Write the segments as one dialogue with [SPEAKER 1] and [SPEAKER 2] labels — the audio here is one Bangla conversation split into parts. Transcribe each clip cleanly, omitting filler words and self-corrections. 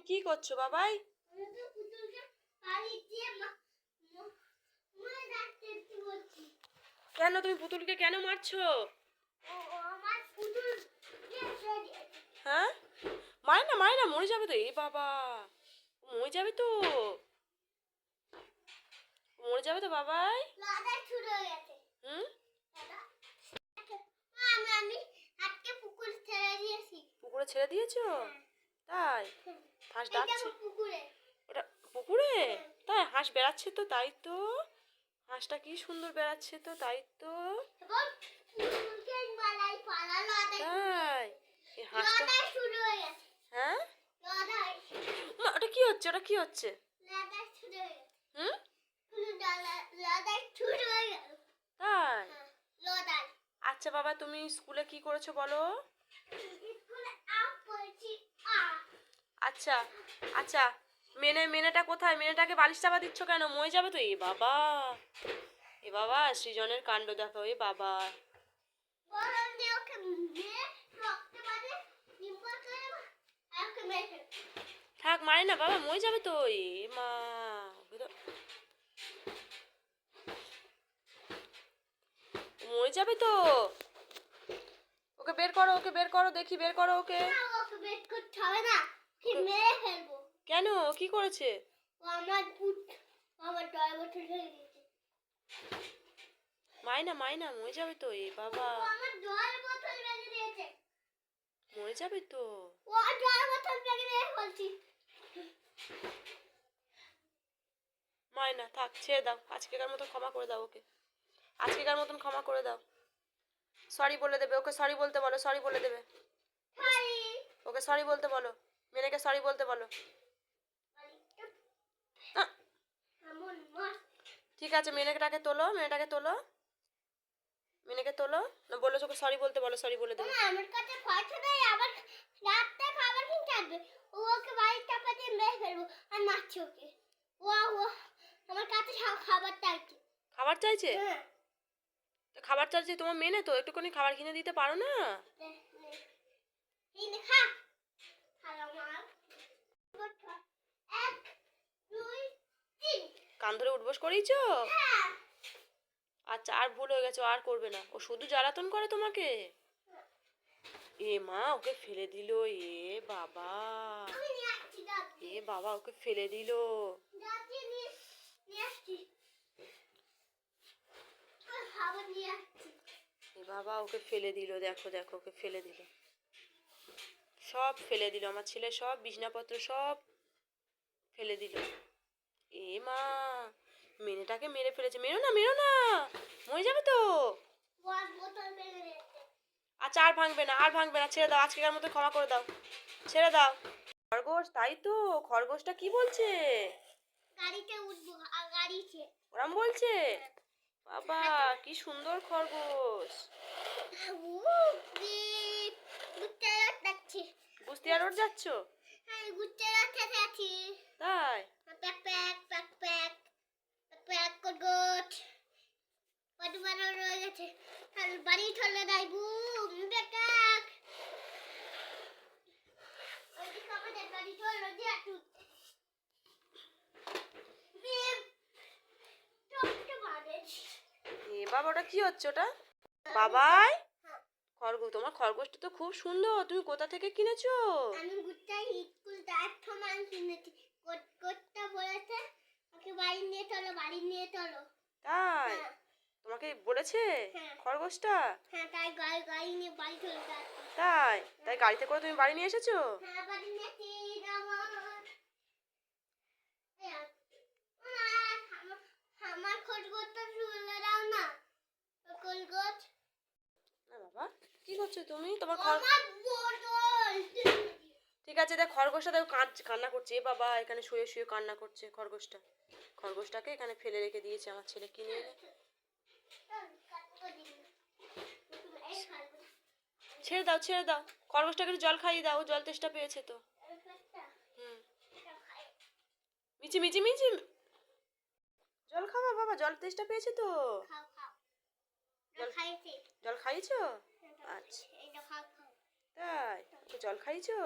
[SPEAKER 1] তুমি কি করছো বাবাই? কেন তুমি পুতুলকে কেন মারছো? হ্যাঁ, মায় না মরে যাবে তো। এই বাবা, মরে যাবে তো, মরে যাবে তো বাবাই। হুম, পুকুরে ছেড়ে দিয়েছো? তাই? হাঁস ডাকছে ওটা পুকুরে? তাই? হাঁস বেড়াচ্ছে তো, তাই তো। হাঁসটা কি সুন্দর বেড়াচ্ছে তো, তাই তো। তাই? এই হাঁসটা, হ্যাঁ, ওটা কি হচ্ছে? ওটা কি হচ্ছে? হুম, তাই? আচ্ছা বাবা, তুমি স্কুলে কি করেছো বলো? আচ্ছা আচ্ছা, মেনেটা কোথায়? মেনেটাকে বালিশ চাপা দিচ্ছ কেন? মরে যাবে তো। এ বাবা, এ বাবা, সৃজনের কাণ্ড দেখো। এ বাবা, থাক, মারে না বাবা, মরে যাবে তো। এ মা, মরে যাবে তো। ওকে বের করো, ওকে বের করো, দেখি, বের করো ওকে। কেন, কি করেছে? মাইনা মরে যাবে তো। এ বাবা, মরে যাবে তো। মাইনা থাক, ছেড়ে দাও। আজকেকার মতন ক্ষমা করে দাও ওকে। আজকেকার মতন ক্ষমা করে দাও। সরি বলে দেবে ওকে, সরি বলতে বলো, সরি বলে দেবে ওকে, সরি বলতে বলো। মেনেকে সরি বলতে বলো। ঠিক আছে, মেনেটাকে তোলো, মেনেটাকে তোলো, মেনেকে তোলো। না, বলো ওকে সরি বলতে বলো, সরি বলে দেবে।
[SPEAKER 2] আমার কাছে পয়সা নেই, আবার রাতে খাবার কিনতে আসবে। ওকে বাড়ির চাপা দিয়ে মেরে ফেলবো আর মারছি ওকে। ও আমার কাছে খাবার চাইছে।
[SPEAKER 1] খাবার চাইছে? খাবার চাইছে তোমার মেনে, তো একটুখানি খাবার কিনে দিতে পারো না? কান ধরে উঠবোস করেইছো? আচ্ছা, আর ভুল হয়ে গেছে, আর করবে না। ও শুধু জ্বালাতন করে তোমাকে। এ মা, ওকে ফেলে দিল। এ বাবা, এ বাবা, ওকে ফেলে দিল। এ বাবা, ওকে ফেলে দিল। দেখো দেখো, ওকে ফেলে দিল, সব ফেলে দিল। আমার ছেলে সব বিছনাপত্র সব ফেলে দিল। এ মা, মেনেটাকে মেরে ফেলেছে। মেরো না, মেরো না, মরে যাবে তো। আচ্ছা, আর ভাঙবে না, আর ভাঙবে না, ছেড়ে দাও। আজকের মতো ক্ষমা করে দাও, ছেড়ে দাও। খরগোশ, তাই তো। খরগোশটা কি বলছে?
[SPEAKER 2] গাড়িতে উঠবো, গাড়িতে
[SPEAKER 1] ওরম বলছে? বাবা, কি সুন্দর খরগোশ। বুস্তিয়া রোড যাচ্ছ? তাই?
[SPEAKER 2] বাড়ি চলে যাই বুম বাড়ি চলে
[SPEAKER 1] এ বাবা, ওটা কি হচ্ছে ওটা? বাবাই, খরগোশ, তোমার খরগোশটা তো খুব সুন্দর। তুমি কোথা থেকে কিনেছো?
[SPEAKER 2] আমি গুটাই স্কুল যাওয়ার সময় কিনেছি। কোটটা বলেছে ওকে বাড়ি নিয়ে চলো, বাড়ি নিয়ে চলো।
[SPEAKER 1] তাই? তোমাকে বলেছে খরগোশটা?
[SPEAKER 2] হ্যাঁ, তাই গাড়ি নিয়ে বাড়ি চলে যাচ্ছি।
[SPEAKER 1] তাই? তাই গাড়িতে করে তুমি বাড়ি নিয়ে এসেছো?
[SPEAKER 2] হ্যাঁ, বাড়ি নিয়েছি। আমার খরগোশটা তুলে দাও না। খরগোশ,
[SPEAKER 1] না বাবা, কি করছো তুমি? তোমার
[SPEAKER 2] আমার বোতল।
[SPEAKER 1] ঠিক আছে, দেখ খরগোশটা দেখো কান্না করছে। এ বাবা, এখানে শুয়ে শুয়ে কান্না করছে খরগোশটা। খরগোশটাকে এখানে ফেলে রেখে দিয়েছে আমার ছেলে, কিনে এনে। ছেড়ে দাও, ছেড়ে দাও। খরগোশটাকে একটু জল খাইয়ে দাও, জল তেষ্টা পেয়েছে তো। হুম, মিচি মিচি মিচি, জল খাওয়া বাবা, জল তেষ্টা পেয়েছে তো। জল খাইয়েছো? আচ্ছা, তাই? ওকে জল খাইয়েছো?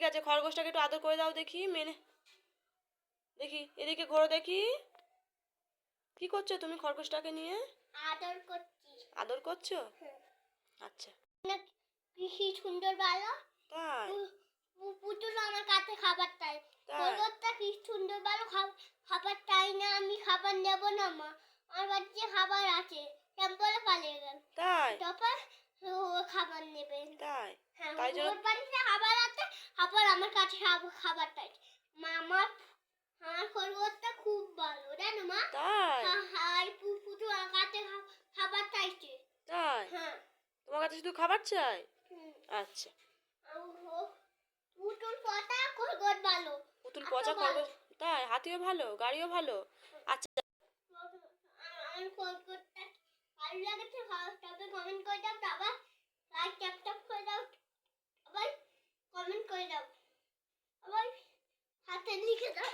[SPEAKER 1] ঠিক আছে, খরগোশটাকে একটু আদর করে দাও দেখি, মেনে দেখি, এদিকে ঘোরো দেখি। কি করছো তুমি খরগোশটাকে নিয়ে?
[SPEAKER 2] আদর করছি।
[SPEAKER 1] আদর করছো?
[SPEAKER 2] হুম।
[SPEAKER 1] আচ্ছা।
[SPEAKER 2] না, কি সুন্দর ভালো।
[SPEAKER 1] তাই?
[SPEAKER 2] পুতুল আমার কাছে খাবার চাই।
[SPEAKER 1] তাই?
[SPEAKER 2] খরগোশটা কি সুন্দর ভালো খাবার চাই না, আমি খাবার নেব না মা, আমার বাড়িতে খাবার আছে। টেম্পলে পালিয়ে গেল।
[SPEAKER 1] তাই?
[SPEAKER 2] তারপর ও খাবার নেবে।
[SPEAKER 1] তাই?
[SPEAKER 2] হ্যাঁ,
[SPEAKER 1] তাই জন্য
[SPEAKER 2] ওর বাড়িতে খাবার আছে, আবার আমার কাছে খাবার চাই। মা, আমার খরগোশটা খুব ভালো জানো মা।
[SPEAKER 1] তাই?
[SPEAKER 2] হাই পুতুল আমার কাছে খাবার চাইছে।
[SPEAKER 1] তাই?
[SPEAKER 2] হ্যাঁ।
[SPEAKER 1] তোমার কাছে শুধু খাবার চাই?
[SPEAKER 2] হুম।
[SPEAKER 1] আচ্ছা।
[SPEAKER 2] পুতুল পচা খরগোশ ভালো।
[SPEAKER 1] পুতুল
[SPEAKER 2] এত
[SPEAKER 1] পচা
[SPEAKER 2] ভালো।
[SPEAKER 1] খরগোশ? তাই? হাতিও ভালো, গাড়িও ভালো। আচ্ছা।
[SPEAKER 2] আমার খরগোশটা ভালো লাগেছে, তবে কমেন্ট করে দাও, আবার লাইক ট্যাপ করে দাও, আবার কমেন্ট করে দাও, আবার হাতে লিখে দাও।